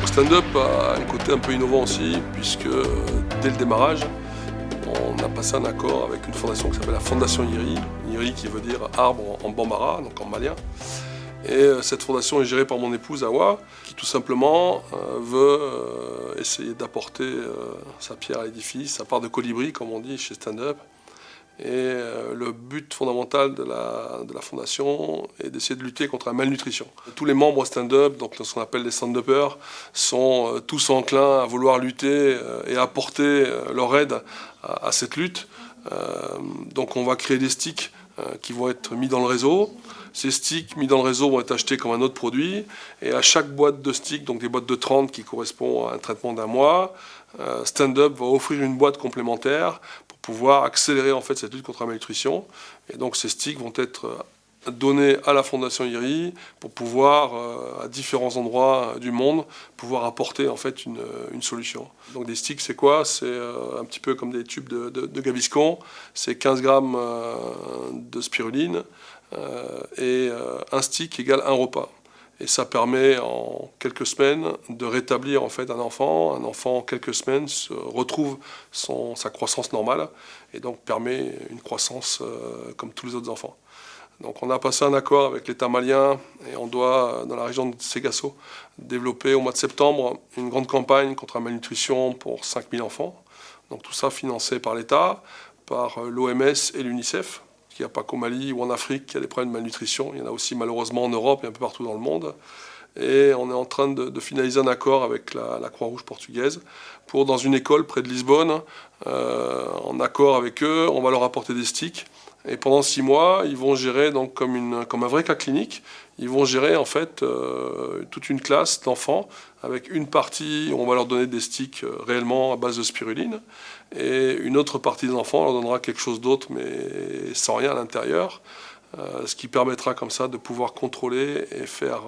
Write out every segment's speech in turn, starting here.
Donc stand-up a un côté un peu innovant aussi, puisque dès le démarrage, on a passé un accord avec une fondation qui s'appelle la Fondation IRI, IRI qui veut dire arbre en bambara, donc en malien. Et cette fondation est gérée par mon épouse Awa, qui tout simplement veut essayer d'apporter sa pierre à l'édifice, sa part de colibri, comme on dit chez stand-up. Et le but fondamental de la fondation est d'essayer de lutter contre la malnutrition. Tous les membres stand-up, donc ce qu'on appelle les stand-uppers, sont tous enclins à vouloir lutter et apporter leur aide à cette lutte. Donc on va créer des sticks qui vont être mis dans le réseau. Ces sticks mis dans le réseau vont être achetés comme un autre produit. Et à chaque boîte de sticks, donc des boîtes de 30 qui correspondent à un traitement d'un mois, Stand-up va offrir une boîte complémentaire pour pouvoir accélérer en fait cette lutte contre la malnutrition. Et donc ces sticks vont être donnés à la Fondation IRI pour pouvoir, à différents endroits du monde, pouvoir apporter en fait une solution. Donc des sticks, c'est quoi? C'est un petit peu comme des tubes de Gaviscon. C'est 15 grammes de spiruline et un stick égale un repas. Et ça permet en quelques semaines de rétablir en fait un enfant. Un enfant en quelques semaines retrouve sa croissance normale et donc permet une croissance comme tous les autres enfants. Donc on a passé un accord avec l'État malien et on doit, dans la région de Ségasso, développer au mois de septembre une grande campagne contre la malnutrition pour 5000 enfants. Donc tout ça financé par l'État, par l'OMS et l'UNICEF. Il n'y a pas qu'au Mali ou en Afrique qu'il y a des problèmes de malnutrition. Il y en a aussi malheureusement en Europe et un peu partout dans le monde. Et on est en train de finaliser un accord avec la Croix-Rouge portugaise pour, dans une école près de Lisbonne, en accord avec eux, on va leur apporter des sticks. Et pendant 6 mois, ils vont gérer donc comme un vrai cas clinique. Ils vont gérer en fait toute une classe d'enfants avec une partie où on va leur donner des sticks réellement à base de spiruline et une autre partie des enfants on leur donnera quelque chose d'autre mais sans rien à l'intérieur. Ce qui permettra comme ça de pouvoir contrôler et faire,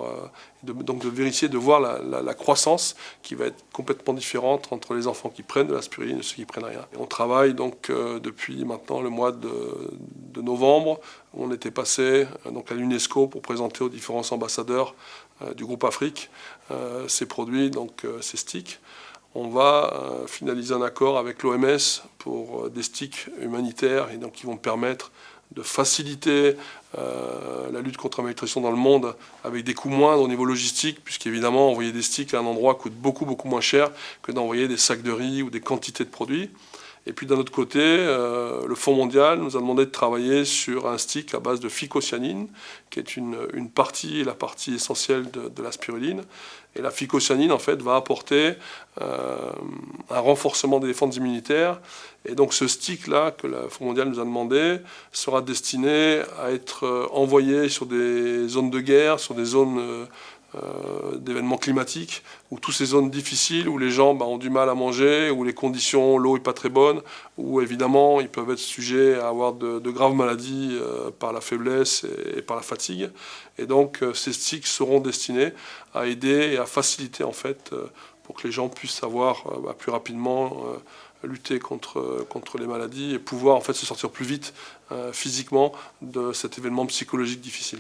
donc de vérifier, de voir la croissance qui va être complètement différente entre les enfants qui prennent de la spiruline et ceux qui prennent rien. Et on travaille donc depuis maintenant le mois de novembre. On était passé donc à l'UNESCO pour présenter aux différents ambassadeurs du groupe Afrique ces produits, donc ces sticks. On va finaliser un accord avec l'OMS pour des sticks humanitaires et donc qui vont permettre de faciliter la lutte contre la malnutrition dans le monde avec des coûts moindres au niveau logistique, puisqu'évidemment envoyer des sticks à un endroit coûte beaucoup moins cher que d'envoyer des sacs de riz ou des quantités de produits. Et puis d'un autre côté, le Fonds mondial nous a demandé de travailler sur un stick à base de phycocyanine, qui est une partie, la partie essentielle de la spiruline. Et la phycocyanine, en fait, va apporter un renforcement des défenses immunitaires. Et donc ce stick-là, que le Fonds mondial nous a demandé, sera destiné à être envoyé sur des zones de guerre, sur des zones d'événements climatiques, ou toutes ces zones difficiles où les gens ont du mal à manger, où les conditions, l'eau n'est pas très bonne, où évidemment ils peuvent être sujets à avoir de graves maladies par la faiblesse et par la fatigue. Et donc ces sticks seront destinés à aider et à faciliter en fait pour que les gens puissent savoir plus rapidement lutter contre les maladies et pouvoir en fait se sortir plus vite physiquement de cet événement psychologique difficile.